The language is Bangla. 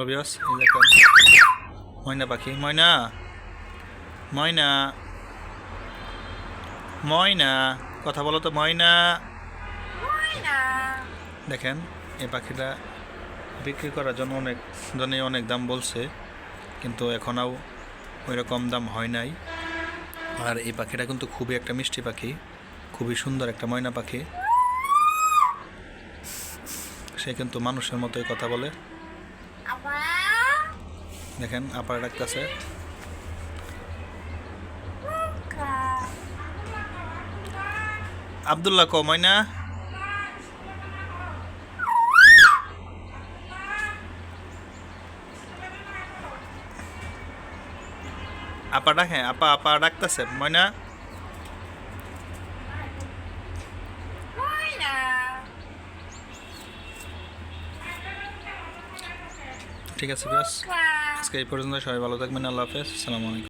অবিয়াস এই দেখেন ময়না পাখি। ময়না ময়না ময়না কথা বলো তো ময়না। দেখেন এই পাখিটা বিক্রি করার জন্য অনেক জনেই অনেক দাম বলছে, কিন্তু এখনও ওই রকম দাম হয় নাই। আর এই পাখিটা কিন্তু খুবই একটা মিষ্টি পাখি, খুবই সুন্দর একটা ময়না পাখি। সে কিন্তু মানুষের মতোই কথা বলে। দেখেন আপার ডাকতেছে। আব্দুল্লাহ কো ময়না। আপা ডাকে, আপা আপা ডাকতেছে ময়না। ঠিক আছে ব্যাস, আজকে এই পর্যন্ত। সবাই ভালো থাকবেন। আল্লাহ হাফেজ, আসসালামু আলাইকুম।